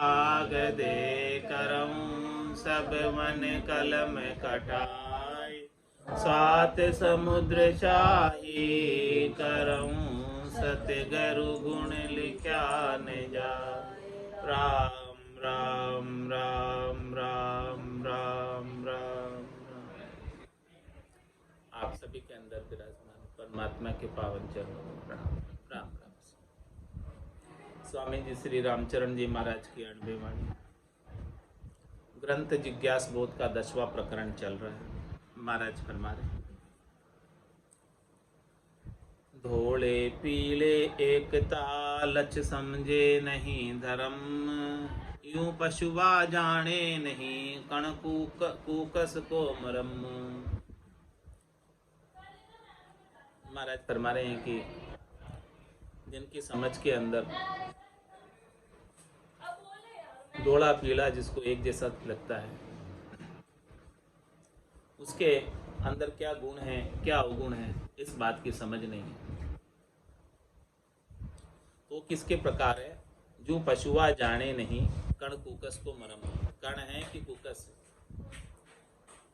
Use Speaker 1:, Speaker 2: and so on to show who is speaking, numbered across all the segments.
Speaker 1: त्याग दे करऊं सब मन कलम कटाई। सात समुद्र चाही करऊं सत्य गुरु गुण लिख्या न जाय। राम राम राम राम राम राम। आप सभी के अंदर विराजमान परमात्मा के पावन चरणों में प्रणाम। राम राम। स्वामी जी श्री रामचरण जी महाराज की 98 वाणी ग्रंथ जिज्ञास बोध का 10वां प्रकरण चल रहा है। महाराज फरमा रहे, धोले पीले एकता लच समझे नहीं धर्म। यूं पशुवा जाने नहीं कण कूकस को मरम। महाराज फरमा रहे हैं कि जिनकी समझ के अंदर धोला पीला जिसको एक जैसा लगता है, उसके अंदर क्या गुण है क्या अवगुण है इस बात की समझ नहीं है। तो किसके प्रकार है? जो पशुआ जाने नहीं कण कूकस को मरम। कण है कि कूकस है,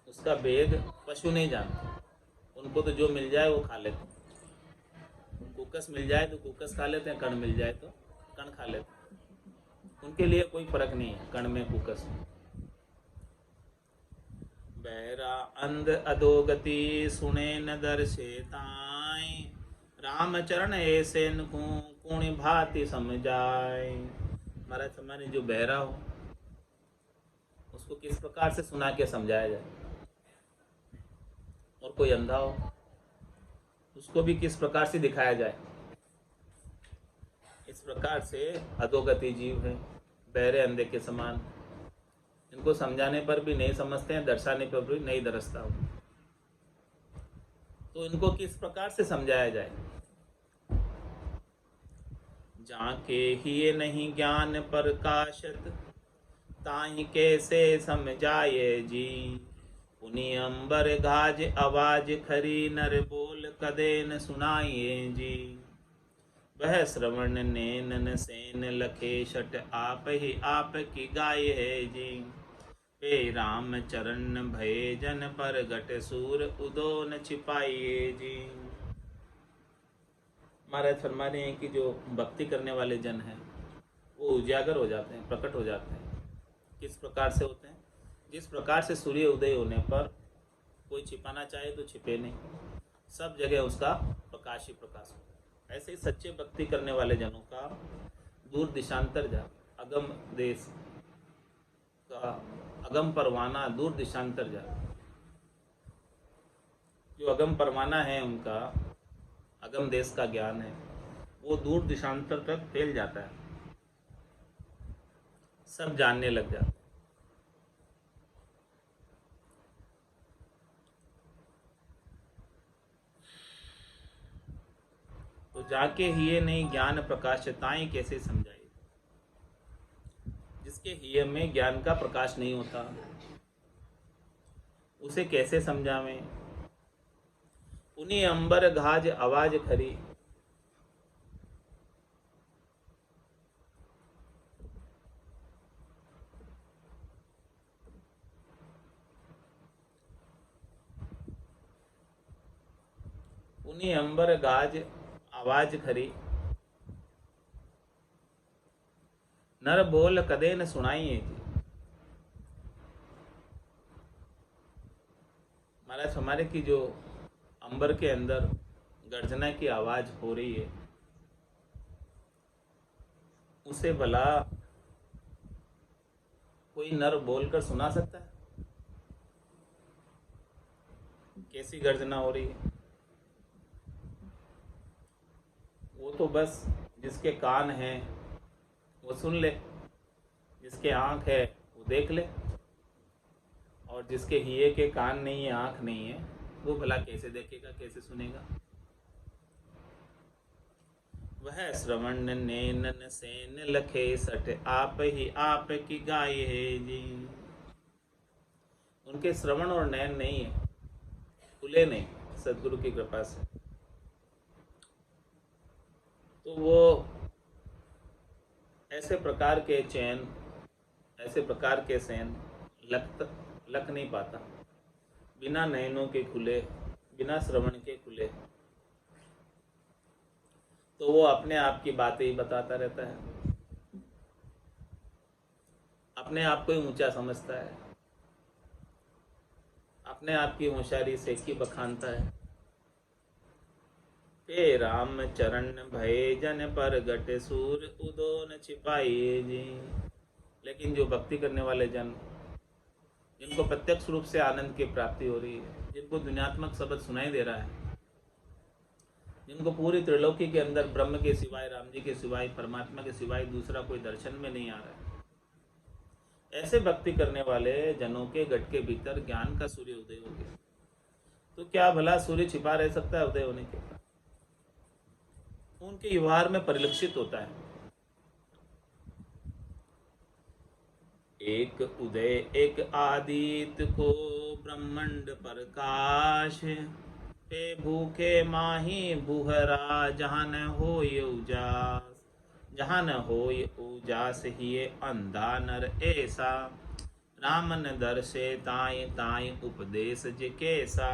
Speaker 1: उसका भेद पशु नहीं जानते। उनको तो जो मिल जाए वो खा लेते हैं। कूकस मिल जाए तो कूकस खा लेते हैं, कण मिल जाए तो कण खा लेते हैं। उनके लिए कोई फर्क नहीं है कण में कुकस में। बहरा अंध अधोगति सुने न दर्शे ताई। रामचरण ऐसे कुण भांति समझाए। महाराज हमारे जो बहरा हो उसको किस प्रकार से सुना के समझाया जाए, और कोई अंधा हो उसको भी किस प्रकार से दिखाया जाए। इस प्रकार से अधोगति जीव है, बहरे अंधे के समान। इनको समझाने पर भी नहीं समझते हैं, दर्शाने पर भी नहीं दरसता हो। तो इनको किस प्रकार से समझाया जाए? जाके ही नहीं ज्ञान प्रकाशत ताहि कैसे समझाए जी। पुनि अंबर गाज आवाज खरी नर बोल कदे न सुनाइए जी। वह श्रवण नैनन सेन लखे शट आप ही आप की गाय है जी। पे राम चरण भय जन पर गट सूर उदो न छिपाइए जी। महाराज फरमा रहे हैं कि जो भक्ति करने वाले जन हैं वो उजागर हो जाते हैं, प्रकट हो जाते हैं। किस प्रकार से होते हैं? जिस प्रकार से सूर्य उदय होने पर कोई छिपाना चाहे तो छिपे नहीं, सब जगह उसका प्रकाश ही प्रकाश होता है। ऐसे ही सच्चे भक्ति करने वाले जनों का दूर दिशांतर जा, अगम देश का अगम परवाना दूर दिशांतर जा, जो अगम परवाना है उनका अगम देश का ज्ञान है वो दूर दिशांतर तक फैल जाता है, सब जानने लग जाते हैं। तो जाके हिये नहीं ज्ञान प्रकाशताएं कैसे समझाए। जिसके हिये में ज्ञान का प्रकाश नहीं होता उसे कैसे समझावें। उन्हीं अंबर घाज आवाज खरी। उन्हीं अंबर गाज आवाज खरी नर बोल कदे न सुनाइए जी। महाराज हमारे की जो अंबर के अंदर गर्जना की आवाज हो रही है उसे भला कोई नर बोलकर सुना सकता है? कैसी गर्जना हो रही है? वो तो बस जिसके कान हैं वो सुन ले, जिसके आँख है वो देख ले, और जिसके हिये के कान नहीं है आँख नहीं है वो भला कैसे देखेगा कैसे सुनेगा। वह श्रवण नैनन सेन लखे सठ आप ही आप की गाय है जी। उनके श्रवण और नैन नहीं है, खुले नहीं सदगुरु की कृपा से, तो वो ऐसे प्रकार के चैन ऐसे प्रकार के शयन लख नहीं पाता। बिना नयनों के खुले, बिना श्रवण के खुले, तो वो अपने आप की बातें ही बताता रहता है, अपने आप को ही ऊंचा समझता है, अपने आप की होशियारी से की बखानता है। हे राम चरण भय जन पर गट सूर उदो न छिपाइए जी। लेकिन जो भक्ति करने वाले जन, जिनको प्रत्यक्ष रूप से आनंद की प्राप्ति हो रही है, जिनको दुनियात्मक शब्द सुनाई दे रहा है, जिनको पूरी त्रिलोकी के अंदर ब्रह्म के सिवाय, राम जी के सिवाय, परमात्मा के सिवाय दूसरा कोई दर्शन में नहीं आ रहा है, ऐसे भक्ति करने वाले जनों के गट के भीतर ज्ञान का सूर्य उदय हो गया। तो क्या भला सूर्य छिपा रह सकता है उदय होने के बाद? उनके व्यवहार में परिलक्षित होता है। एक उदय एक आदित्य को ब्रह्मांड प्रकाश, पे भूखे माही बुहरा जहाँ न होय उजास। जहाँ न होय उजास हिये अंधा नर ऐसा, रामन दर्शे ताय ताय उपदेश जे कैसा।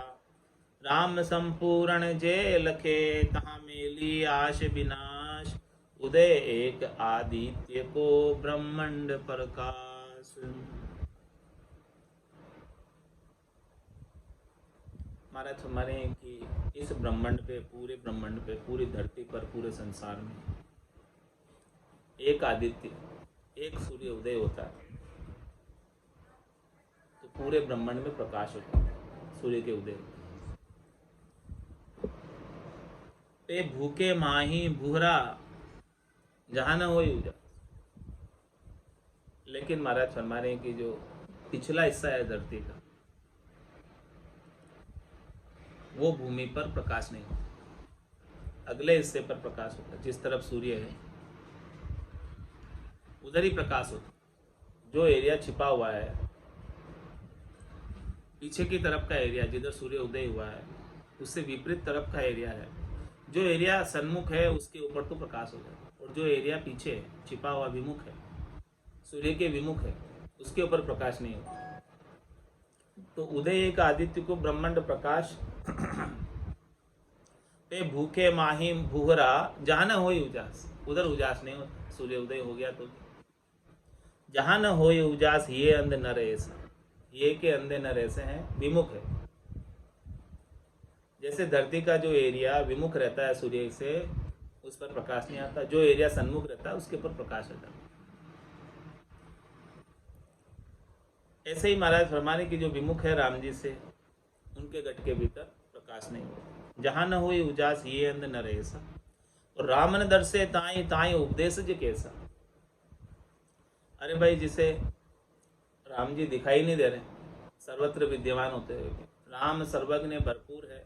Speaker 1: राम संपूर्ण जे लखे तहाँ मेली आश विनाश, उदय एक आदित्य को ब्रह्मांड प्रकाश। महाराज हमारे कि इस ब्रह्मांड पे, पूरे ब्रह्मांड पे, पूरी धरती पर, पूरे संसार में एक आदित्य, एक सूर्य उदय होता है तो पूरे ब्रह्मांड में प्रकाश होता है, सूर्य के उदय। पे भूखे माही भूहरा जहाँ न हो उजा। लेकिन महाराज फरमा रहे हैं कि जो पिछला हिस्सा है धरती का, वो भूमि पर प्रकाश नहीं होता, अगले हिस्से पर प्रकाश होता है। जिस तरफ सूर्य है उधर ही प्रकाश होता। जो एरिया छिपा हुआ है, पीछे की तरफ का एरिया जिधर सूर्य उदय हुआ है, उससे विपरीत तरफ का एरिया है, जो एरिया सन्मुख है उसके ऊपर तो प्रकाश हो जाता है, और जो एरिया पीछे है, छिपा हुआ विमुख है, सूर्य के विमुख है, उसके ऊपर प्रकाश नहीं होता। तो उदय एक आदित्य को ब्रह्मांड प्रकाश, पे भूखे माहिम भूहरा जहाँ न हो उजास, उधर उजास नहीं होता। सूर्य उदय हो गया तो जहाँ न हो उजास ये अंध नर ऐसा, ये के अंधे नर ऐसे हैं, विमुख है। जैसे धरती का जो एरिया विमुख रहता है सूर्य से, उस पर प्रकाश नहीं आता, जो एरिया सन्मुख रहता है उसके ऊपर प्रकाश आता है। ऐसे ही महाराज फरमाने की जो विमुख है राम जी से, उनके गट के भीतर प्रकाश नहीं होता। जहाँ न हो उजास ये अंध न ऐसा, और रामन दर से ताई ताई उपदेश जो कैसा। अरे भाई, जिसे राम जी दिखाई नहीं दे रहे, सर्वत्र विद्यमान होते हुए, राम सर्वज्ञ भरपूर है,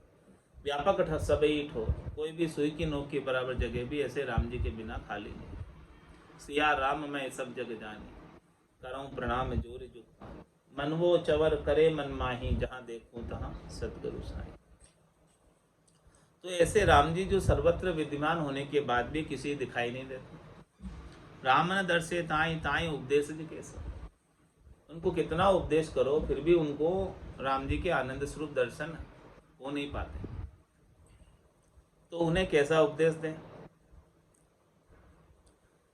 Speaker 1: व्यापक सब ही ठो, कोई भी सुई की नोक के बराबर जगह भी ऐसे राम जी के बिना खाली नहीं। सिया राम मैं सब जग जानी, करऊं प्रणाम जोर जुग, मन वो चवर करे मन माही, जहाँ देखूं तहाँ सतगुरु साईं। तो ऐसे राम जी जो सर्वत्र विद्यमान होने के बाद भी किसी दिखाई नहीं देते, राम न दर्शे ताई ताई उपदेश जी कैसा। उनको कितना उपदेश करो फिर भी उनको राम जी के आनंद स्वरूप दर्शन हो नहीं पाते, तो उन्हें कैसा उपदेश दें।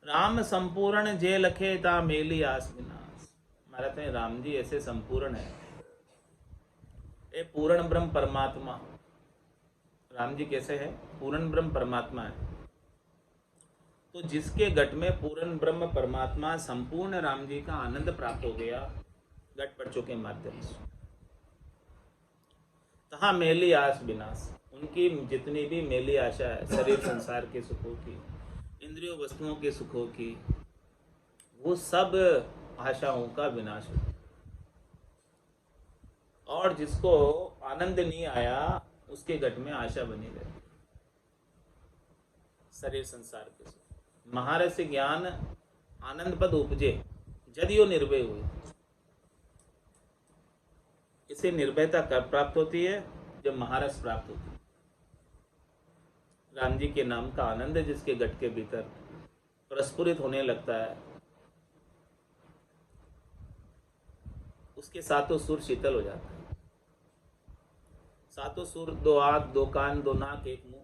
Speaker 1: राम संपूर्ण जे लखे ता मेली आस विनाश। महाराज हैं राम जी ऐसे संपूर्ण है, ये पूर्ण ब्रह्म परमात्मा। राम जी कैसे है? पूर्ण ब्रह्म परमात्मा है। तो जिसके घट में पूर्ण ब्रह्म परमात्मा संपूर्ण राम जी का आनंद प्राप्त हो गया घट पटचों के माध्यम से, तहाँ मेली आस विनाश। उनकी जितनी भी मेली आशा है शरीर संसार के सुखों की, इंद्रियों वस्तुओं के सुखों की, वो सब आशाओं का विनाश हो। और जिसको आनंद नहीं आया उसके घट में आशा बनी रहती, शरीर संसार के सुख। महारस ज्ञान आनंद पद उपजे जदियो निर्भय हुए। इसे निर्भयता कब प्राप्त होती है? जब महारस प्राप्त होती है। राम जी के नाम का आनंद जिसके घट के भीतर प्रस्फुरित होने लगता है, उसके सातों सुर शीतल हो जाता है। सातों सुर, दो आँख, दो कान, दो नाक, एक मुंह,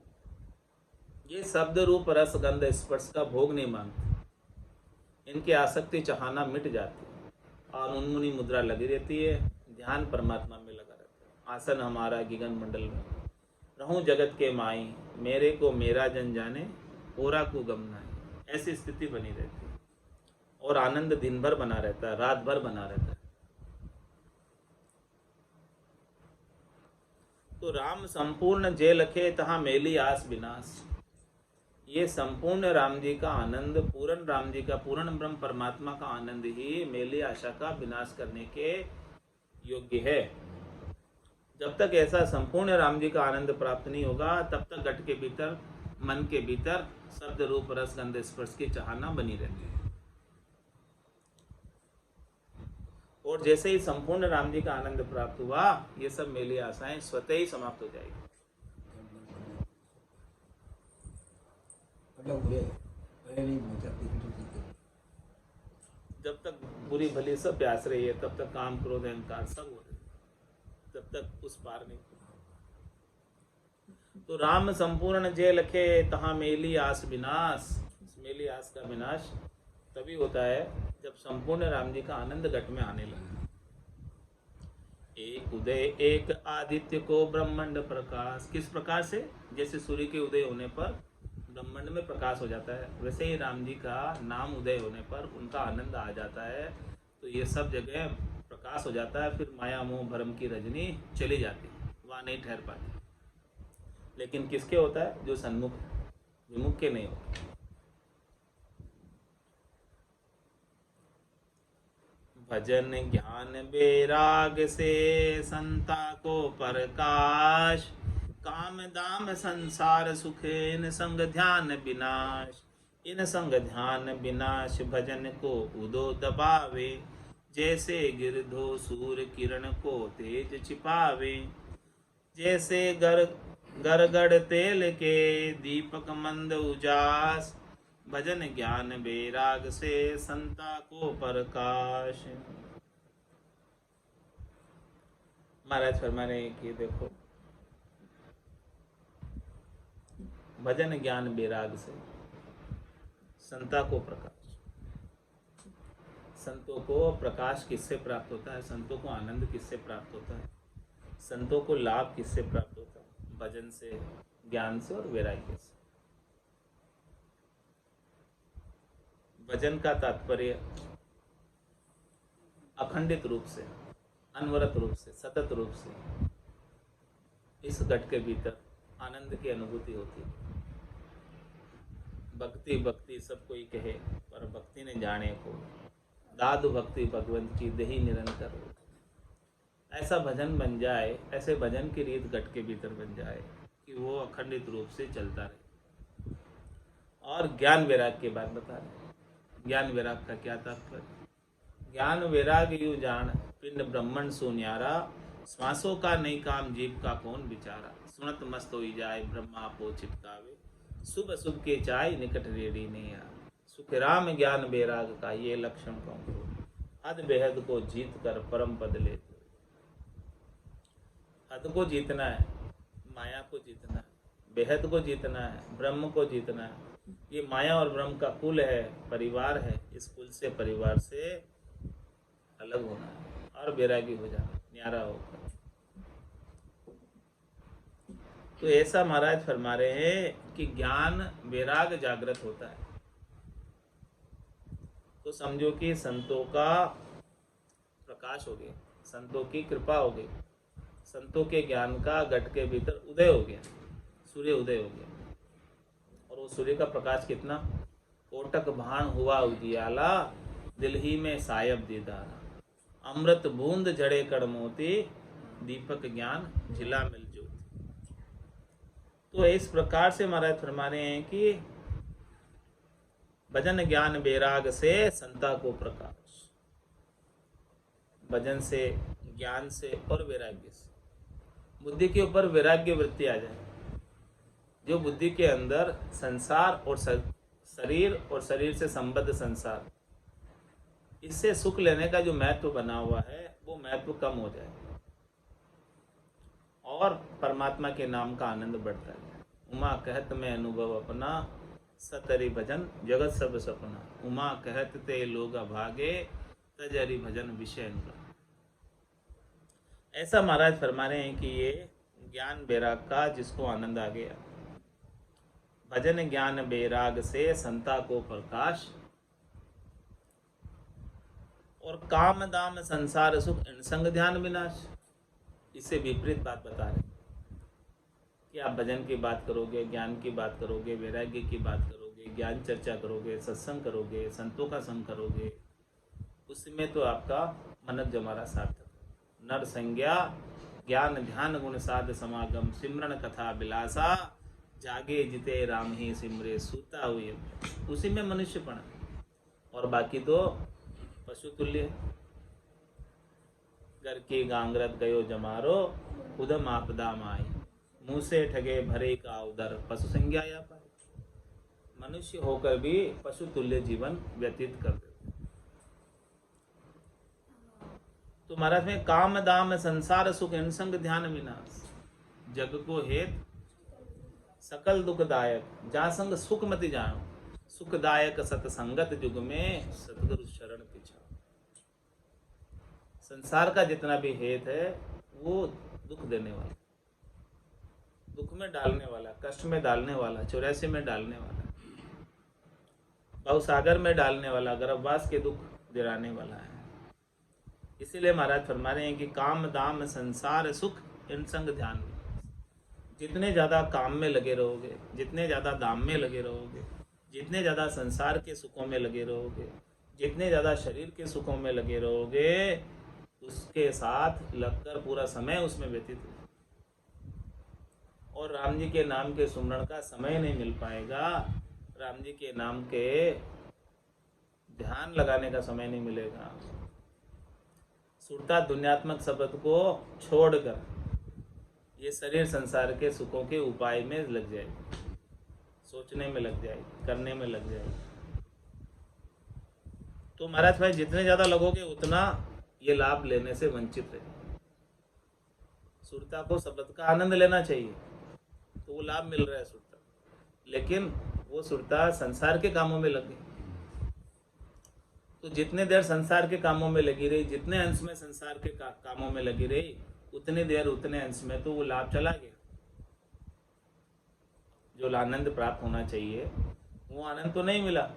Speaker 1: ये शब्द रूप रस गंध स्पर्श का भोग नहीं मांगते। इनकी आसक्ति चाहना मिट जाती है और उन्मुनी मुद्रा लगी रहती है। ध्यान परमात्मा में लगा रहता है। आसन हमारा गगन मंडल में, रहूं जगत के माई, मेरे को मेरा जन जाने, ओरा को गम नाई। ऐसी स्थिति बनी रहती है और आनंद दिन भर बना रहता है, रात भर बना रहता है। तो राम संपूर्ण जे लखे तहाँ मेली आस विनाश। ये संपूर्ण राम जी का आनंद, पूर्ण राम जी का, पूर्ण ब्रह्म परमात्मा का आनंद ही मेली आशा का विनाश करने के योग्य है। जब तक ऐसा संपूर्ण राम जी का आनंद प्राप्त नहीं होगा, तब तक घट के भीतर, मन के भीतर शब्द रूप रस गंध स्पर्श की चाहना बनी रहती है। और जैसे ही संपूर्ण राम जी का आनंद प्राप्त हुआ, ये सब मेली आशाएं स्वतः ही समाप्त हो जाएगी। जब तक बुरी भली सब प्यास रही है, तब तक काम क्रोध अहंकार सब हो रहे, जब तक उस पार नहीं। तो राम संपूर्ण जे लखे तहाँ मेली आस विनाश। मेली आस का विनाश तभी होता है जब संपूर्ण राम जी का आनंद घट में आने लगे। एक उदय एक आदित्य को ब्रह्मांड प्रकाश। किस प्रकार से? जैसे सूर्य के उदय होने पर ब्रह्मांड में प्रकाश हो जाता है, वैसे ही राम जी का नाम उदय होने पर उनका आनंद आ जाता है। तो ये सब जगह प्रकाश हो जाता है। फिर माया मोह भरम की रजनी चली जाती है, वहाँ नहीं ठहर पाती। लेकिन किसके होता है? जो सन्मुख, विमुख के नहीं होता। भजन ज्ञान वैराग से संता को प्रकाश, काम दाम संसार सुख इन संग ध्यान विनाश। इन संग ध्यान विनाश भजन को उदो दबावे, जैसे गिरधो सूर्य किरण को तेज छिपावे। जैसे गरगड़ तेल के दीपक मंद उजास, भजन ज्ञान वैराग से संता को प्रकाश। महाराज फरमा रहे हैं कि देखो, भजन ज्ञान वैराग से संता को प्रकाश। संतों को प्रकाश किससे प्राप्त होता है? संतों को आनंद किससे प्राप्त होता है? संतों को लाभ किससे प्राप्त होता है? भजन से, ज्ञान से और वैराग्य से। भजन का तात्पर्य अखंडित रूप से, अनवरत रूप से, सतत रूप से इस घट के भीतर आनंद की अनुभूति होती है। भक्ति भक्ति सब कोई कहे, पर भक्ति ने जाने को, दादु भक्ति भगवंत की दही निरंतर हो। ऐसा भजन बन जाए, ऐसे भजन की रीत घट के भीतर बन जाए कि वो अखंडित रूप से चलता रहे। और ज्ञान वैराग की बात बता रहे। ज्ञान वैराग का क्या तात्पर्य? ज्ञान वैराग यूं जान, पिंड ब्रह्मण सुन्यारा, श्वासों का नहीं काम जीव का कौन बिचारा। सुनत मस्त हो जाए ब्रह्मा को चिपकावे, शुभ शुभ के चाय निकट रेडी नहीं आ। सुख राम ज्ञान वैराग का ये लक्षण कौन? हद बेहद को जीत कर परम पद ले। हद को जीतना है, माया को जीतना है, बेहद को जीतना है, ब्रह्म को जीतना है। ये माया और ब्रह्म का कुल है, परिवार है। इस कुल से, परिवार से अलग होना है और वैरागी हो जाना, न्यारा होकर। तो ऐसा महाराज फरमा रहे हैं कि ज्ञान वैराग जागृत होता है। तो समझो कि संतों का प्रकाश हो गया, संतों की कृपा हो गई, संतों के ज्ञान का घट के भीतर उदय हो गया, सूर्य उदय हो गया। और वो सूर्य का प्रकाश कितना? कोटक भाण हुआ उजियाला, दिल ही में सायब दीदारा। अमृत बूंद जड़े कड़ मोती, दीपक ज्ञान झिला मिल ज्योति। तो इस प्रकार से महाराज फरमा रहे हैं कि भजन ज्ञान वैराग से संता को प्रकाश। भजन से, ज्ञान से और वैराग्य से बुद्धि के ऊपर वैराग्य वृत्ति आ जाए। जो बुद्धि के अंदर संसार और शरीर और शरीर से संबद्ध संसार, इससे सुख लेने का जो महत्व बना हुआ है वो महत्व कम हो जाए और परमात्मा के नाम का आनंद बढ़ता है। उमा कहत में अनुभव अपना, सतरि भजन जगत सब सपना। उमा कहत ते लोग भागे, तजरि भजन विषय अनुराग। ऐसा महाराज फरमा रहे हैं कि ये ज्ञान बैराग का जिसको आनंद आ गया, भजन ज्ञान बैराग से संता को प्रकाश, और काम दाम संसार सुख संग ध्यान विनाश। इससे विपरीत बात बता रहे कि आप भजन की बात करोगे, ज्ञान की बात करोगे, वैराग्य की बात करोगे, ज्ञान चर्चा करोगे, सत्संग करोगे, संतों का संग करोगे, उसमें तो आपका मनक जमारा सार्थक। नर संज्ञा ज्ञान ध्यान गुण साध समागम, सिमरन कथा बिलासा, जागे जिते राम ही सिमरे सूता हुए। उसी में मनुष्यपण, और बाकी तो पशु तुल्य है। घर की गांगरत गयो जमारो, उदम आपदा माई, मुँह से ठगे भरे का उदर, पशु संज्ञा या पाए। मनुष्य होकर भी पशु तुल्य जीवन व्यतीत कर देते। तो महाराज में काम दाम संसार सुख संग ध्यान विनाश, जग को हेत सकल दुखदायक, जा संग सुख मति जानो, सुखदायक सतसंगत युग में सतगुरु शरण पिछा। संसार का जितना भी हेत है वो दुख देने वाला, दुख में डालने वाला, कष्ट में डालने वाला, 84 में डालने वाला, भवसागर में डालने वाला, गर्भवास के दुख दिलाने वाला है। इसीलिए महाराज फरमा रहे हैं कि काम दाम संसार सुख इन संग ध्यान। जितने ज़्यादा काम में लगे रहोगे, जितने ज़्यादा दाम में लगे रहोगे, जितने ज़्यादा संसार के सुखों में लगे रहोगे, जितने ज़्यादा शरीर के सुखों में लगे रहोगे, उसके साथ लगकर पूरा समय उसमें व्यतीत हो, और राम जी के नाम के सुमरण का समय नहीं मिल पाएगा। राम जी के नाम के ध्यान लगाने का समय नहीं मिलेगा। सुरता दुनियात्मक शब्द को छोड़कर ये शरीर संसार के सुखों के उपाय में लग जाएगी, सोचने में लग जाएगी, करने में लग जाएगी। तो महाराज भाई जितने ज़्यादा लगोगे उतना ये लाभ लेने से वंचित रहे। सुरता को शब्द का आनंद लेना चाहिए तो वो लाभ मिल रहा है सुरता, लेकिन वो सुरता संसार के कामों में लग गई। तो जितने देर संसार के कामों में लगी रही, जितने अंश में संसार के कामों में लगी रही, उतनी देर उतने अंश में तो वो लाभ चला गया। जो आनंद प्राप्त होना चाहिए वो आनंद तो नहीं मिला।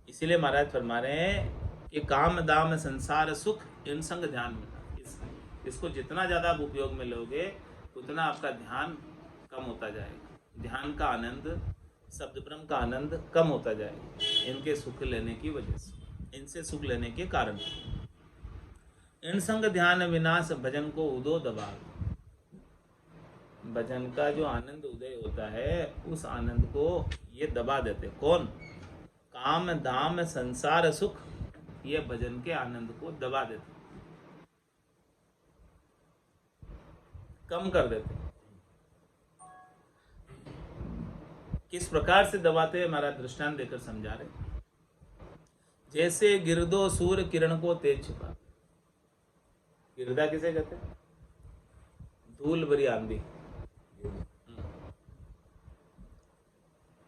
Speaker 1: इसीलिए महाराज फरमा रहे हैं कि काम दाम संसार सुख इन संग ध्यान मिला। इसको जितना ज़्यादा आप उपयोग में लोगे उतना आपका ध्यान कम होता जाएगा, ध्यान का आनंद, शब्द ब्रह्म का आनंद कम होता जाएगा इनके सुख लेने की वजह से, इनसे सुख लेने के कारण। इन संग ध्यान विनाश भजन को उदो दबाव। भजन का जो आनंद उदय होता है उस आनंद को ये दबा देते। कौन? काम दाम संसार सुख, ये भजन के आनंद को दबा देते, कम कर देते। किस प्रकार से दबाते हैं महाराज दृष्टांत देकर समझा रहे। जैसे गिरदो सूर्य किरण को तेज छिपा। गिरदा किसे कहते हैं? धूल भरी आंधी।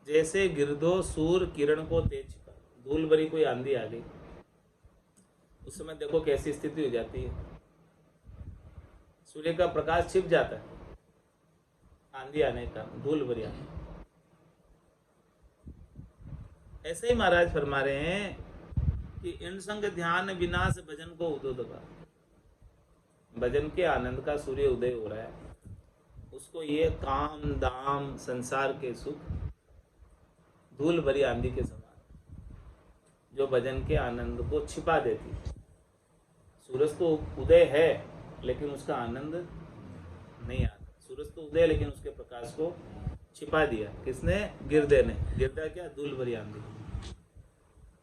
Speaker 1: जैसे गिरदो सूर्य किरण को तेज छिपा, धूल भरी कोई आंधी आ गई, उस समय देखो कैसी स्थिति हो जाती है। सूर्य का प्रकाश छिप जाता है आंधी आने का, धूल भरी आंधी। ऐसे ही महाराज फरमा रहे हैं कि इन संग ध्यान विनाश भजन को उदो दबा। भजन के आनंद का सूर्य उदय हो रहा है, उसको ये काम दाम संसार के सुख धूल भरी आंधी के समान जो भजन के आनंद को छिपा देती। सूरज तो उदय है लेकिन उसका आनंद नहीं आता। सूरज तो उदय लेकिन उसके प्रकाश को छिपा दिया किसने? गिरदे ने। गिरदा क्या? धूल भरी आंधी।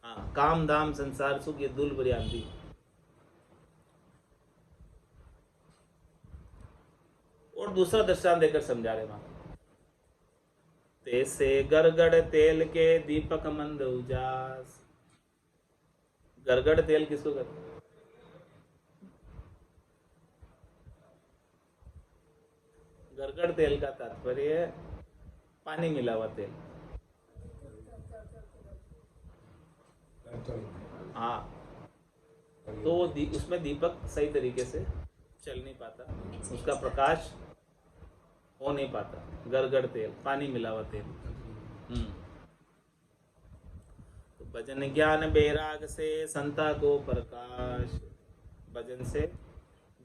Speaker 1: हाँ, काम दाम संसार सुख ये धूल भरी आंधी। और दूसरा दृष्टांत देकर समझा रहे मां। तैसे गड़गड़ तेल के दीपक मंद उजास। गरगड़ तेल किसको कहते हैं? गरगड़ तेल का तात्पर्य है पानी मिला हुआ तेल। हाँ, तो वो उसमें दीपक सही तरीके से चल नहीं पाता, उसका प्रकाश हो नहीं पाता। गरगड़ तेल, पानी मिला हुआ तेल। तो भजन ज्ञान बैराग से संता को प्रकाश। भजन से,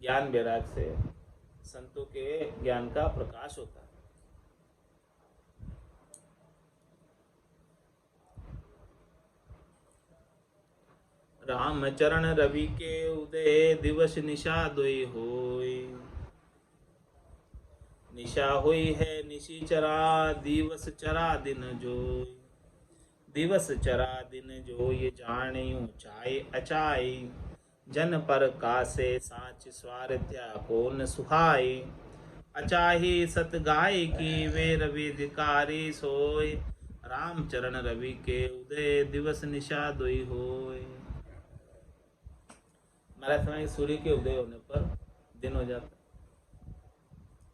Speaker 1: ज्ञान बैराग से संतों के ज्ञान का प्रकाश होता है। राम चरण रवि के उदय दिवस निशा दोई होय। निशा हुई है निशी चरा दिवस चरा दिन जोय। दिवस चरा दिन जो ये जानियो चाय अचाई। जन पर कासे साच स्वार्थ्या को न सुहाई। अचाही सत गाय की वे रविधिकारी सोय। राम चरण रवि के उदय दिवस निशा दोई होय। महाराज समय सूर्य के उदय होने पर दिन हो जाता है।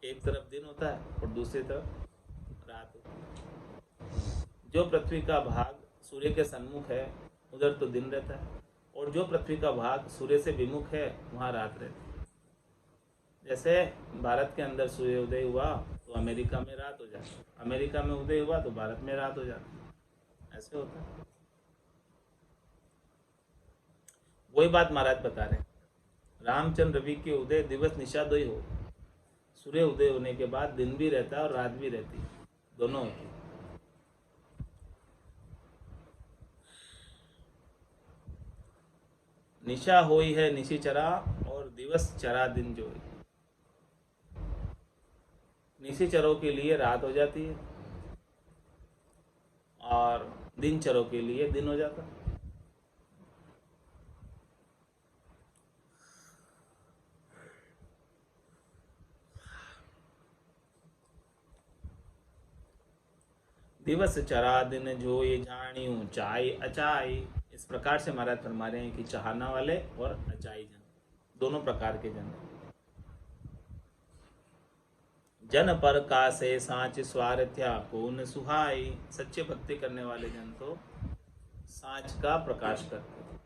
Speaker 1: एक तरफ दिन होता है और दूसरी तरफ रात होती है। जो पृथ्वी का भाग सूर्य के सन्मुख है उधर तो दिन रहता है, और जो पृथ्वी का भाग सूर्य से विमुख है वहाँ रात रहती है। जैसे भारत के अंदर सूर्य उदय हुआ तो अमेरिका में रात हो जाती है, अमेरिका में उदय हुआ तो भारत में रात हो जाती है। ऐसे होता है। वही बात महाराज बता रहे हैं। रामचंद्र रवि के उदय दिवस निशादोई हो। सूर्य उदय होने के बाद दिन भी रहता है और रात भी रहती है, दोनों होती है। निशा होई है निशी चरा और दिवस चरा दिन जो है। निशी चरों के लिए रात हो जाती है और दिन चरों के लिए दिन हो जाता है। दिवस चरा दिन जो ये जानियो चाय अचाई। इस प्रकार से महाराज फरमा रहे हैं कि चाहना वाले और अचाई जन, दोनों प्रकार के जन। जन पर का से सांच स्वार्थ्या को न सुहाई। सच्चे भक्ति करने वाले जन तो सांच का प्रकाश करते,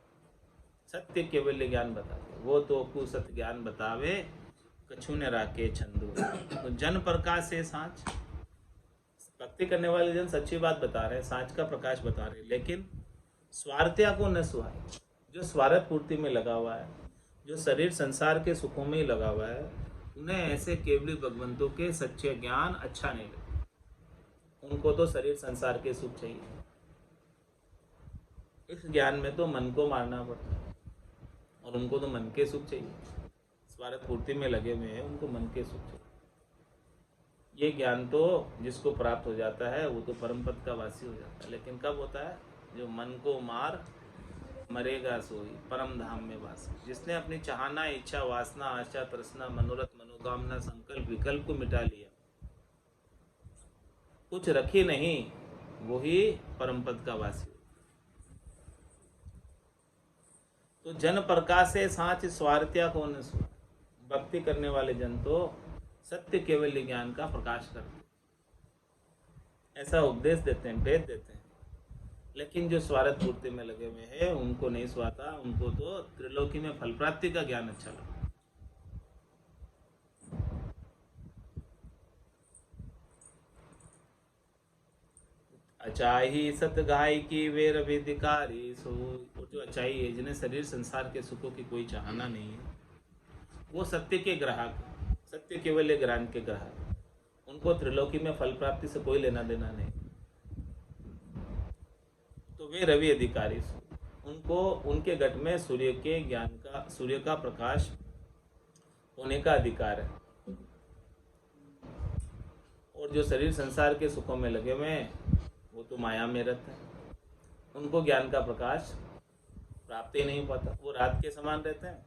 Speaker 1: सत्य केवल ज्ञान बताते। वो तो कुसत ज्ञान बतावे कछु न राके छंदो। तो जन प्रकाश से सांच, भक्ति करने वाले जन सच्ची बात बता रहे हैं, सांच का प्रकाश बता रहे हैं, लेकिन स्वार्थ्या को न सुहाए। जो स्वार्थ पूर्ति में लगा हुआ है, जो शरीर संसार के सुखों में ही लगा हुआ है, उन्हें ऐसे केवली भगवंतों के सच्चे ज्ञान अच्छा नहीं लगता। उनको तो शरीर संसार के सुख चाहिए। इस ज्ञान में तो मन को मारना पड़ता है और उनको तो मन के सुख चाहिए। स्वार्थ पूर्ति में लगे हुए हैं, उनको मन के सुख चाहिए। ये ज्ञान तो जिसको प्राप्त हो जाता है वो तो परम पद का वासी हो जाता है। लेकिन कब होता है? जो मन को मार मरेगा सोई परम धाम में वास। जिसने अपनी चाहना, इच्छा, वासना, आशा, तृष्णा, मनोरथ, मनोकामना, संकल्प, विकल्प को मिटा लिया, कुछ रखी नहीं, वही परम पद का वासी। तो जन प्रकाश से सांच स्वार्थ्या को न सुना। भक्ति करने वाले जन तो सत्य केवल ज्ञान का प्रकाश करते, ऐसा उपदेश देते हैं, भेद देते हैं। लेकिन जो स्वार्थ पूर्ति में लगे हुए हैं उनको नहीं सुहाता। उनको तो त्रिलोकी में फल प्राप्ति का ज्ञान अच्छा लगता। अचाही सत गाय की वे रविधिकारी सो। जो अचाई है, जिन्हें शरीर संसार के सुखों की कोई चाहना नहीं है, वो सत्य के ग्राहक, सत्य केवल ज्ञान के ग्राहक। उनको त्रिलोकी में फल प्राप्ति से कोई लेना देना नहीं। तो वे रवि अधिकारी, उनको उनके घट में सूर्य के ज्ञान का, सूर्य का प्रकाश होने का अधिकार है। और जो शरीर संसार के सुखों में लगे हुए हैं वो तो माया में रहते हैं, उनको ज्ञान का प्रकाश प्राप्त ही नहीं पाता। वो रात के समान रहते हैं।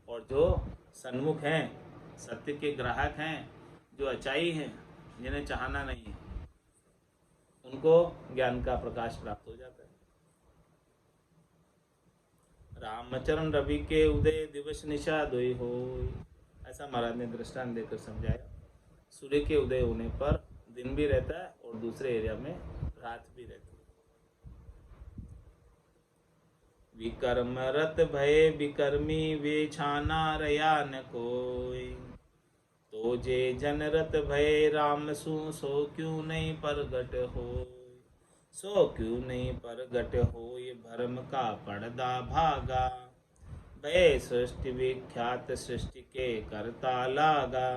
Speaker 1: और जो सन्मुख हैं, सत्य के ग्राहक हैं, जो अचाई हैं, जिन्हें चाहना नहीं है, उनको ज्ञान का प्रकाश प्राप्त हो जाता है। रामचरण रवि के उदय दिवस निशा दोई हो। ऐसा महाराज ने दृष्टांत देकर समझाया। सूर्य के उदय होने पर दिन भी रहता है और दूसरे एरिया में रात भी रहती है। विकर्म रत भय विकर्मी वे छाना रया न कोई। तो जे जन रत भय राम सो क्यों नहीं परगट हो। सो क्यों नहीं परगट हो ये भरम का पड़दा भागा। भय सृष्टि विख्यात सृष्टि के करता लागा।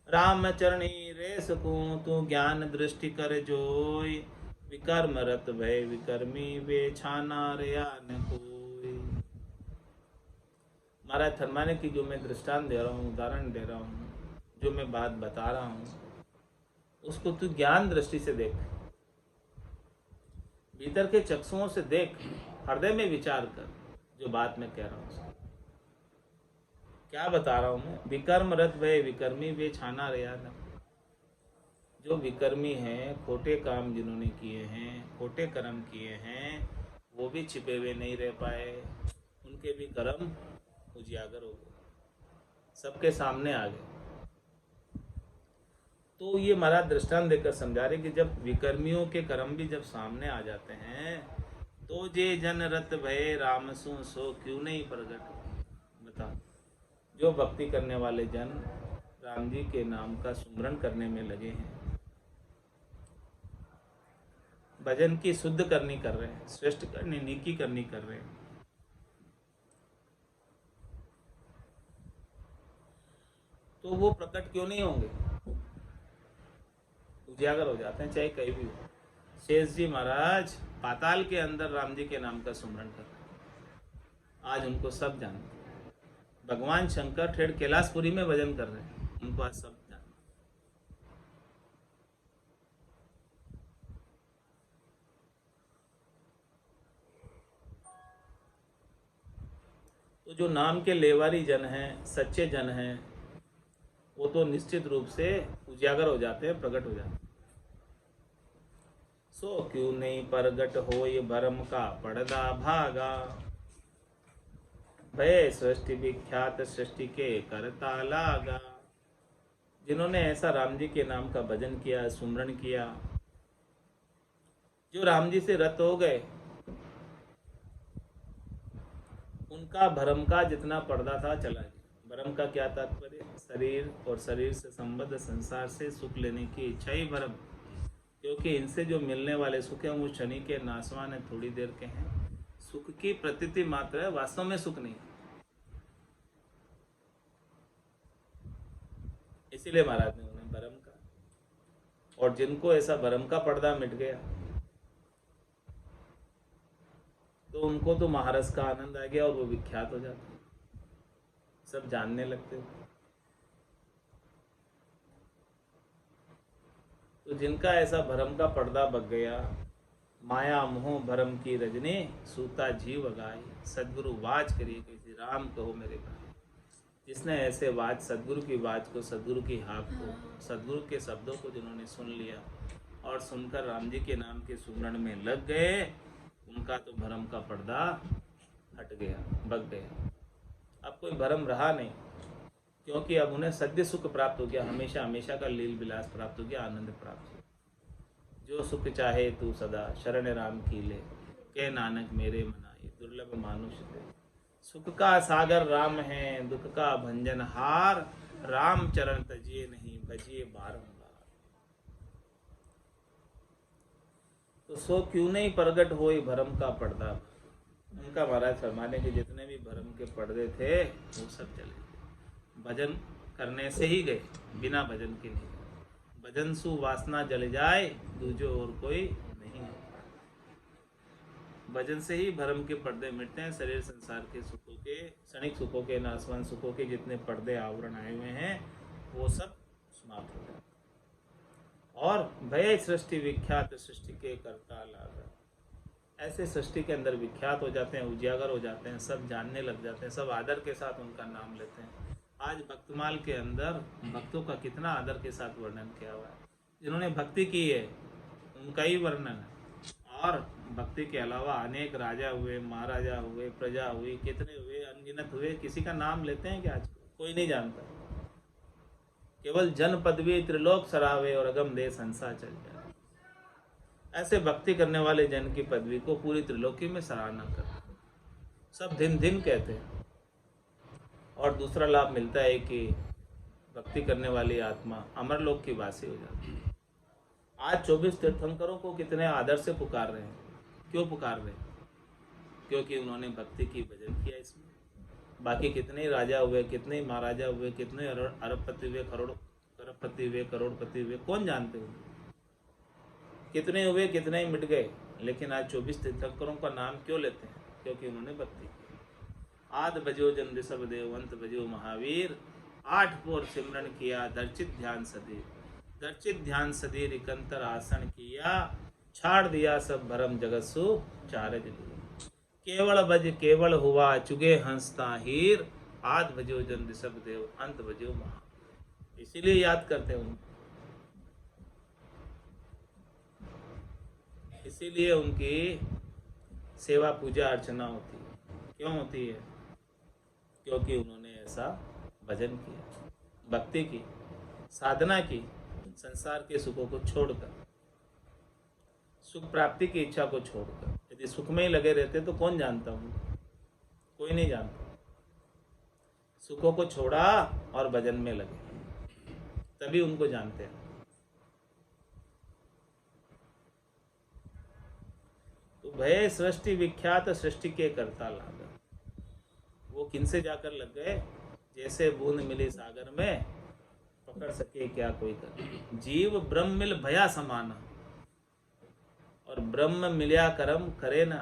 Speaker 1: राम चरणी रे सकूं तू ज्ञान दृष्टि कर जोई। विकर्म रत भय विकर्मी वे छाना रया न कोई। महाराज थर्माने की जो मैं दृष्टांत दे रहा हूँ, उदाहरण दे रहा हूँ, जो मैं बात बता रहा हूँ, उसको तू ज्ञान दृष्टि से देख, भीतर के चक्षुओं से देख, हृदय में विचार कर। जो बात मैं कह रहा हूँ, क्या बता रहा हूँ मैं। विकर्म रत भय विकर्मी वे छाना रया न। जो विकर्मी हैं, खोटे काम जिन्होंने किए हैं, खोटे कर्म किए हैं, वो भी छिपे हुए नहीं रह पाए। उनके भी कर्म उजागर हो गए, सबके सामने आ गए। तो ये महाराज दृष्टांत देकर समझा रहे कि जब विकर्मियों के कर्म भी जब सामने आ जाते हैं, तो जे जन रत भय राम सो क्यों नहीं प्रगट। बता, जो भक्ति करने वाले जन राम जी के नाम का सुमरन करने में लगे हैं, भजन की शुद्ध करनी कर रहे हैं, श्रेष्ठ करनी, नीकी करनी कर रहे हैं, तो वो प्रकट क्यों नहीं होंगे, उजागर हो जाते हैं, चाहे कहीं भी हो। शेष जी महाराज पाताल के अंदर राम जी के नाम का सुमरन कर रहे हैं, आज उनको सब जानते हैं। भगवान शंकर ठेठ कैलाशपुरी में भजन कर रहे हैं, उनको आज सब जानते हैं। तो जो नाम के लेवारी जन हैं, सच्चे जन हैं, वो तो निश्चित रूप से उजागर हो जाते हैं, प्रकट हो जाते हैं। सो क्यों नहीं प्रगट हो ये भरम का पड़दा भागा। भय सृष्टि विख्यात सृष्टि के करता लागा। जिन्होंने ऐसा राम जी के नाम का भजन किया, सुमरन किया, जो राम जी से रत हो गए, उनका भरम का जितना पर्दा था चला गया। भरम का क्या तात्पर्य, शरीर और शरीर से संबद्ध संसार से सुख लेने की इच्छा ही भरम, क्योंकि इनसे जो मिलने वाले सुख हैं वो शनि के नासवान है, थोड़ी देर के हैं, सुख की प्रतीति मात्र है, वास्तव में सुख नहीं। इसीलिए महाराज ने उन्हें भरम का, और जिनको ऐसा भरम का पर्दा मिट गया तो उनको तो महारस का आनंद आ गया और वो विख्यात हो जाते, सब जानने लगते। तो जिनका ऐसा भरम का पर्दा बग गया, माया मोह भरम की रजनी सूता जीव गाय। सदगुरु वाच करिए किसी राम कहो मेरे भाई। जिसने ऐसे वाच, सदगुरु की वाच को, सदगुरु की हाक को, सदगुरु के शब्दों को जिन्होंने सुन लिया और सुनकर राम जी के नाम के सुमरण में लग गए, उनका तो भरम का पर्दा हट गया, बग गया। अब कोई भरम रहा नहीं, क्योंकि अब उन्हें सद्य सुख प्राप्त हो गया, हमेशा हमेशा का लील विलास प्राप्त हो गया, आनंद प्राप्त हो गया। जो सुख चाहे तू सदा शरण राम की ले, के नानक मेरे मनाए दुर्लभ मानुष दे। सुख का सागर राम है, दुख का भंजन हार, राम चरण तजिए नहीं भजिए बारंबार। तो सो क्यों नहीं प्रगट होई भरम का पर्दा। उनका महाराज फरमाने के जितने भी भरम के पर्दे थे वो सब चले गए, भजन करने से ही गए, बिना भजन के नहीं। भजन सु वासना जल जाए, दूजो और कोई नहीं है। भजन से ही भरम के पर्दे मिटते हैं, शरीर संसार के सुखों के, क्षणिक सुखों के, नासवान सुखों के जितने पर्दे आवरण आए हुए हैं वो सब समाप्त हो जाते। और भय सृष्टि विख्यात सृष्टि के करता लागा। ऐसे सृष्टि के अंदर विख्यात हो जाते हैं, उजागर हो जाते हैं, सब जानने लग जाते हैं, सब आदर के साथ उनका नाम लेते हैं। आज भक्तमाल के अंदर भक्तों का कितना आदर के साथ वर्णन किया हुआ है। जिन्होंने भक्ति की है उनका ही वर्णन है। और भक्ति के अलावा अनेक राजा हुए, महाराजा हुए, प्रजा हुई, कितने हुए, अनगिनत हुए, किसी का नाम लेते हैं क्या? आज कोई नहीं जानता। केवल जन पदवी त्रिलोक सरावे और अगम देश हंसा चल जाए। ऐसे भक्ति करने वाले जन की पदवी को पूरी त्रिलोकी में सराहना करते, सब दिन दिन कहते हैं। और दूसरा लाभ मिलता है कि भक्ति करने वाली आत्मा अमरलोक की वासी हो जाती है। आज 24 तीर्थंकरों को कितने आदर से पुकार रहे हैं। क्यों पुकार रहे हैं? क्योंकि उन्होंने भक्ति की, भजन किया इसमें। बाकी कितने राजा हुए, कितने महाराजा हुए, कितने अरबपति हुए, करोड़पति हुए, करोड़पति हुए, कौन जानते हो? कितने हुए, कितने मिट गए। लेकिन आज 24 तीर्थंकरों का नाम क्यों लेते हैं? क्योंकि उन्होंने भक्ति की। आद भजो जन ऋषभ देव, अंत भजो महावीर, 8 पोर सिमरन किया, दर्चित ध्यान सदी, दर्चित ध्यान सदी रिकंतर आसन किया, छाड़ दिया सब भरम जगतसु चारज लिया, केवल भज केवल हुआ चुगे हंसता हीर, आद भजो जन ऋषभ देव, अंत भजो महावीर। इसीलिए याद करते हैं उनको, इसीलिए उनकी सेवा पूजा अर्चना होती है। क्यों होती है? क्योंकि उन्होंने ऐसा भजन किया, भक्ति की, साधना की, संसार के सुखों को छोड़कर, सुख प्राप्ति की इच्छा को छोड़कर। यदि सुख में ही लगे रहते तो कौन जानता उनको? कोई नहीं जानता। सुखों को छोड़ा और भजन में लगे, तभी उनको जानते हैं। तो भय सृष्टि विख्यात, सृष्टि के करता लागा। वो किनसे जाकर लग गए? जैसे बूंद मिली सागर में, पकड़ सके क्या कोई कर। जीव ब्रह्म मिल भया समाना, और ब्रह्म मिलिया करम करे ना।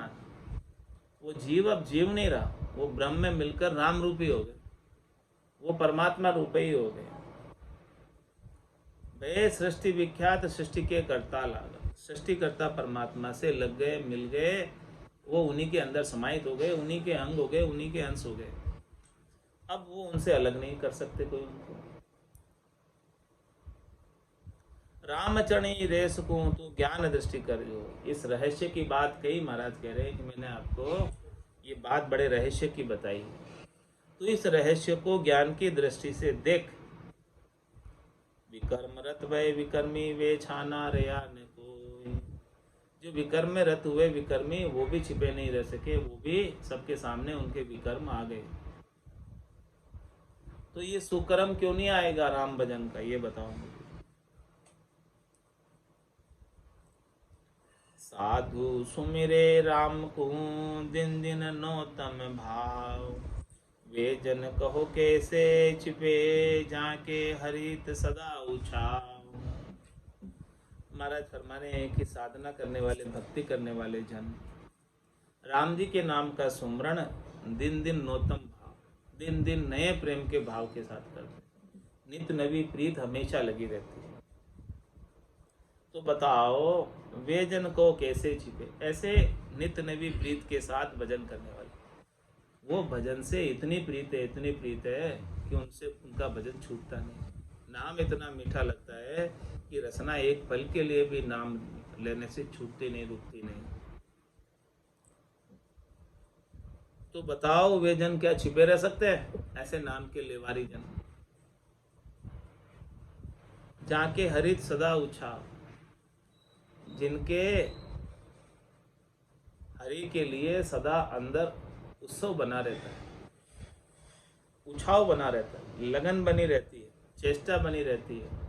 Speaker 1: वो जीव अब जीव नहीं रहा, वो ब्रह्म में मिलकर राम रूपी हो गए, वो परमात्मा रूपी ही हो गए। भय सृष्टि विख्यात, सृष्टि के करता लागा। सृष्टिकर्ता परमात्मा से लग गए, मिल गए, वो उन्हीं के अंदर समाहित हो गए, उन्हीं के अंग हो गए, उन्हीं के अंश हो गए। अब वो उनसे अलग नहीं कर सकते कोई उनको। रामचरणी रेस को तू ज्ञान दृष्टि कर जो। इस रहस्य की बात कही महाराज कह रहे हैं कि मैंने आपको ये बात बड़े रहस्य की बताई, तो इस रहस्य को ज्ञान की दृष्टि से देख। विकर्म रत भय विकर्मी वे छाना रया ने कोई। जो विकर्म में रत हुए विकर्मी, वो भी छिपे नहीं रह सके, वो भी सबके सामने उनके विकर्म आ गए। तो ये सुकर्म क्यों नहीं आएगा राम भजन का, ये बताओ मुझे। साधु सुमिरे राम को दिन दिन नौतम भाव, वे जन कहो कैसे छिपे जाके हरित सदा उछाव। महाराज फरमा रहे हैं कि साधना करने वाले, भक्ति करने वाले जन राम जी के नाम का सुमरण दिन दिन नौतम भाव, दिन दिन नए प्रेम के भाव के साथ करते हैं। नित्य नवी प्रीत हमेशा लगी रहती है। तो बताओ वे जन को कैसे छिपे, ऐसे नित्य नवी प्रीत के साथ भजन करने वाले, वो भजन से इतनी प्रीत है, इतनी प्रीत है कि उनसे उनका भजन छूटता नहीं। नाम इतना मीठा लगता है कि रसना एक पल के लिए भी नाम लेने से छूटती नहीं, रुकती नहीं। तो बताओ वे जन क्या छिपे रह सकते हैं? ऐसे नाम के लेवारी जन, जाके हरित सदा उछाव, जिनके हरि के लिए सदा अंदर उत्सव बना रहता है, उछाव बना रहता है, लगन बनी रहती है, चेष्टा बनी रहती है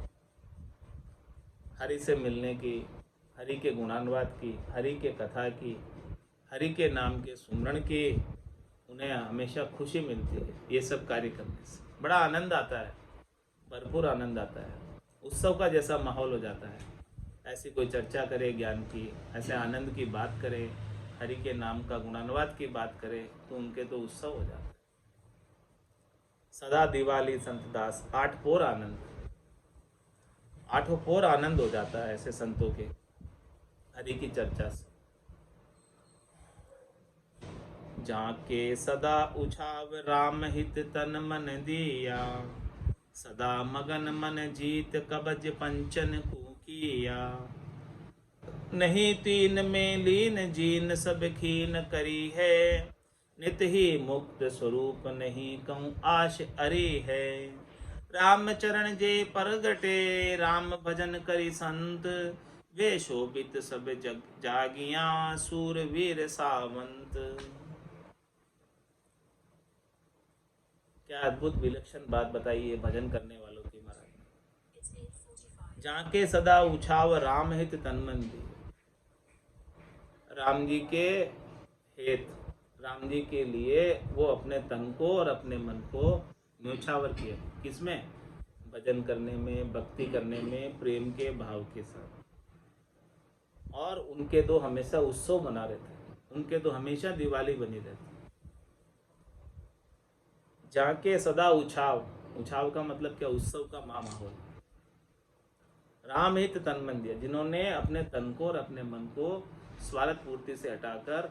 Speaker 1: हरि से मिलने की, हरि के गुणानुवाद की, हरि के कथा की, हरि के नाम के सुमरण की। उन्हें हमेशा खुशी मिलती है ये सब कार्य करने से, बड़ा आनंद आता है, भरपूर आनंद आता है, उत्सव का जैसा माहौल हो जाता है। ऐसी कोई चर्चा करे ज्ञान की, ऐसे आनंद की बात करे, हरि के नाम का गुणानुवाद की बात करे, तो उनके तो उत्सव हो जाता है। सदा दिवाली संत दास, 8 पोर आनंद, 8 पोर आनंद हो जाता है ऐसे संतों के हरि की चर्चा से। जाके सदा उछाव राम हित तन मन दिया, सदा मगन मन जीत कबज पंचन को किया। नहीं तीन में लीन जीन सब खीन करी है, नित ही मुक्त स्वरूप नहीं कहूँ आश अरी है। राम चरण जे परगटे राम भजन करी संत, वे शोभित सब जग जागिया सूर वीर सावंत। क्या अद्भुत विलक्षण बात बताई है भजन करने वालों की महाराज। जाके सदा उछाव राम हित तन मन दी। राम जी के हित, राम जी के लिए वो अपने तन को और अपने मन को न्यौछावर किए। किसमें? भजन करने में, भक्ति करने में, प्रेम के भाव के साथ। और उनके तो हमेशा उत्सव मना रहते हैं, उनके तो हमेशा दिवाली बनी रहती है। जाके सदा उछाव, उछाव का मतलब क्या? उत्सव का माहौल। राम हित तन मन दिया, जिन्होंने अपने तन को और अपने मन को स्वार्थ पूर्ति से हटाकर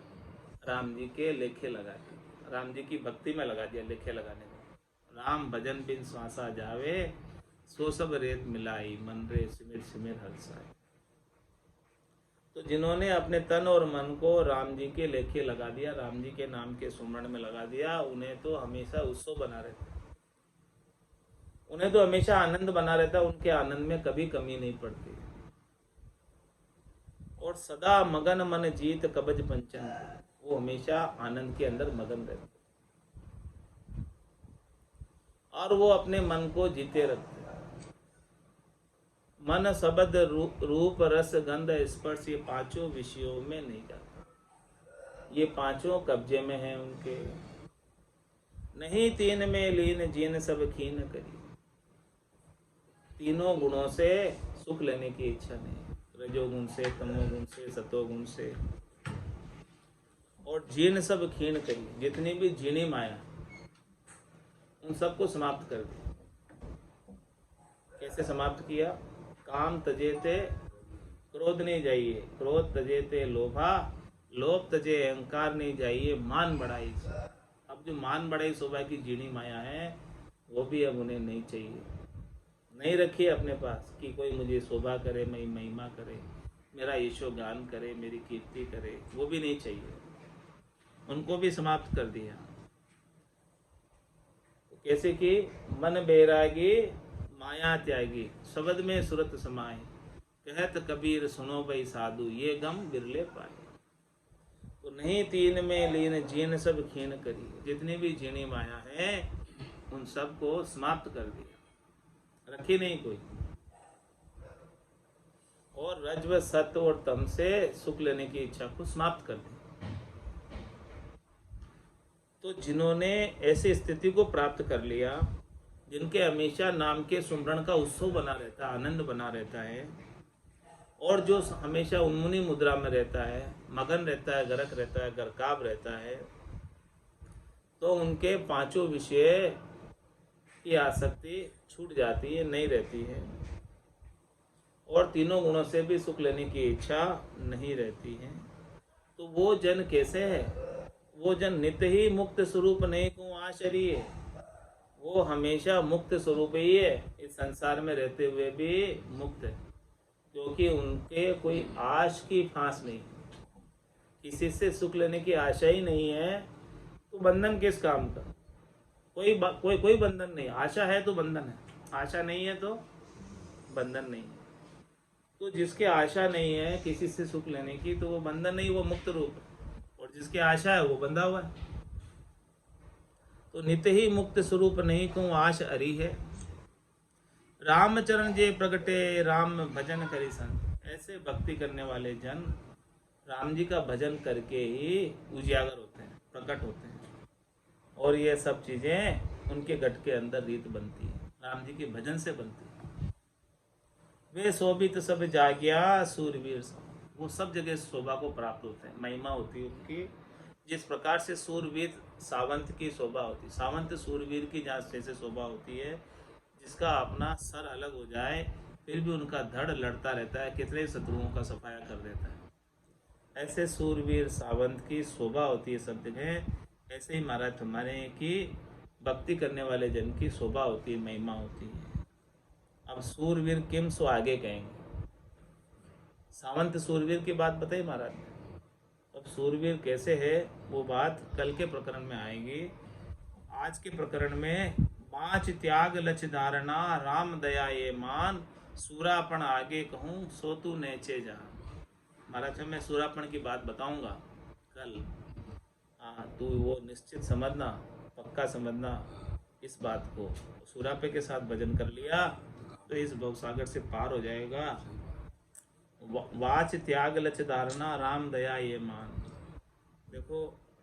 Speaker 1: राम जी के लेखे लगा दिए, राम जी की भक्ति में लगा दिया। लेखे लगाने में राम भजन बिन श्वासा जावे, सो सब रेत मिलाई मन रे सिमिर सिमिर हर्षाए। तो जिन्होंने अपने तन और मन को राम जी के लेखे लगा दिया, राम जी के नाम के सुमरण में लगा दिया, उन्हें तो हमेशा उत्सव बना रहता, उन्हें तो हमेशा आनंद बना रहता, उनके आनंद में कभी कमी नहीं पड़ती। और सदा मगन मन जीत कबज पंचन, वो हमेशा आनंद के अंदर मगन रहते और वो अपने मन को जीते रखते। मन शब्द रूप रस गंध स्पर्श, ये पांचों विषयों में नहीं जाता, ये पांचों कब्जे में हैं उनके। नहीं तीन में लीन जीन सब खीन करी, तीनों गुणों से सुख लेने की इच्छा नहीं, रजोगुण से, तमोगुण से, सतोगुण से। और जीन सब खीन करी, जितनी भी जीनी माया उन सबको समाप्त कर दिया। कैसे समाप्त किया? काम तजेते क्रोध नहीं जाइए, क्रोध तजेते लोभा, लोभ तजे अहंकार नहीं जाइए, मान बढ़ाई। अब जो मान बढ़ाई शोभा की जीनी माया है वो भी अब उन्हें नहीं चाहिए, नहीं रखिए अपने पास कि कोई मुझे शोभा करे, मैं महिमा करे, मेरा यशो गान करे, मेरी कीर्ति करे, वो भी नहीं चाहिए, उनको भी समाप्त कर दिया। कैसे कि मन बैरागी माया त्यागी, शब्द में सुरत समाए, कहत कबीर सुनो भाई साधु, ये गम बिरले पाए। तो नहीं तीन में लीन जीन सब खीन करी, जितनी भी जीनी माया है उन सब को समाप्त कर दिया, रखी नहीं कोई। और रज्व सत्व और तम से सुख लेने की इच्छा को समाप्त कर दी। तो जिन्होंने ऐसी स्थिति को प्राप्त कर लिया, जिनके हमेशा नाम के सुमरण का उत्सव बना रहता है, आनंद बना रहता है, और जो हमेशा उन्मुनी मुद्रा में रहता है, मगन रहता है, गरक रहता है, गरकाब रहता है, तो उनके पांचों विषय की आसक्ति छूट जाती है, नहीं रहती है, और तीनों गुणों से भी सुख लेने की इच्छा नहीं रहती है। तो वो जन कैसे है? वो जन नित्य ही मुक्त स्वरूप नहीं को आशरी है, वो हमेशा मुक्त स्वरूप ही है, इस संसार में रहते हुए भी मुक्त है, क्योंकि उनके कोई आश की फांस नहीं, किसी से सुख लेने की आशा ही नहीं है। तो बंधन किस काम का? कोई बंधन नहीं। आशा है तो बंधन है, आशा नहीं है तो बंधन नहीं है। तो जिसके आशा नहीं है किसी से सुख लेने की, तो वो बंधन नहीं, वो मुक्त रूप है, और जिसकी आशा है वो बंधा हुआ है। तो नित्य ही मुक्त स्वरूप नहीं को आश अरी है, रामचरण जे प्रगटे राम भजन करी संत। ऐसे भक्ति करने वाले जन राम जी का भजन करके ही उजागर होते हैं, प्रकट होते हैं, और ये सब चीजें उनके गट के अंदर रीत बनती है, राम जी के भजन से बनती है। वे शोभित सब जाग्या सूरवीर, वो सब जगह शोभा को प्राप्त होते हैं, महिमा होती है उनकी। जिस प्रकार से सूरवीर सावंत की शोभा होती है, सावंत सूरवीर की जैसे शोभा होती है, जिसका अपना सर अलग हो जाए फिर भी उनका धड़ लड़ता रहता है, कितने शत्रुओं का सफाया कर देता है, ऐसे सूरवीर सावंत की शोभा होती है सब जगह। ऐसे ही महाराज हमारे की भक्ति करने वाले जन की शोभा होती है, महिमा होती है। अब सूरवीर किम सो आगे कहेंगे। सावंत सूरवीर की बात बताई महाराज ने। अब सूरवीर कैसे है वो बात कल के प्रकरण में आएगी। आज के प्रकरण में पांच त्याग लक्ष्य धारणा राम दया ये मान सूरापण आगे कहूँ सो तू नेचे जा। महाराज मैं सूरापण की बात बताऊंगा कल। हाँ तू वो निश्चित समझना, पक्का समझना इस बात को। सूरापे के साथ भजन कर लिया तो इस भवसागर से पार हो जाएगा। वाच त्याग लक्ष्य धारणा राम दया ये मान। देखो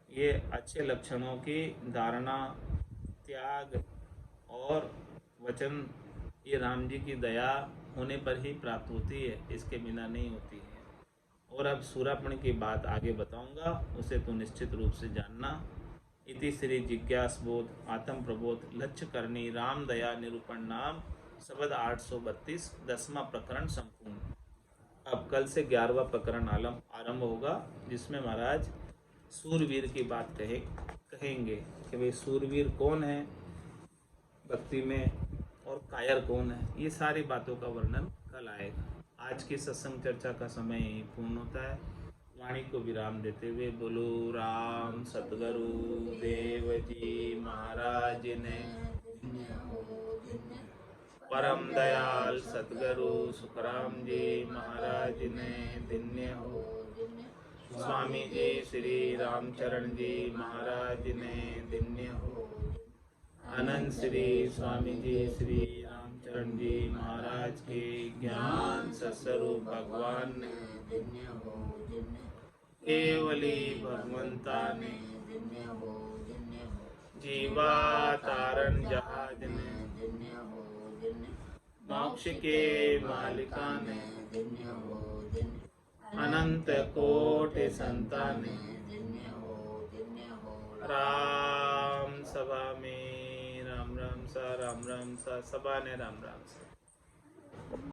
Speaker 1: ये अच्छे लक्षणों की धारणा, त्याग और वचन ये राम जी की दया होने पर ही प्राप्त होती है, इसके बिना नहीं होती है। और अब सूरापण की बात आगे बताऊंगा, उसे तो निश्चित रूप से जानना। इति श्री जिज्ञास बोध आत्म प्रबोध लक्ष्य करनी राम दया निरूपण नाम शब्द 832 10वां प्रकरण संपूर्ण। अब कल से 11वां प्रकरण आरंभ होगा, जिसमें महाराज सूरवीर की बात कहेंगे कि भाई सूरवीर कौन है भक्ति में और कायर कौन है। ये सारी बातों का वर्णन कल आएगा। आज की सत्संग चर्चा का समय यही पूर्ण होता है। वाणी को विराम देते हुए बोलो राम सतगुरु देव जी महाराज ने, परम दयाल सतगुरु सुखराम जी महाराज ने धन्य हो। स्वामी जी श्री रामचरण जी महाराज ने धन्य हो। अनंत श्री स्वामी जी श्री रामचरण जी महाराज के ज्ञान सत्स्वरूप भगवान ने धन्य हो। केवली भगवंता ने धन्य हो। जीवा तारण जहाज ने धन्य हो। मोक्ष के मालिका ने धन्य हो। अनंत कोटि संतान ने धन्य हो। राम सभा में राम राम सा सभा ने राम राम सा।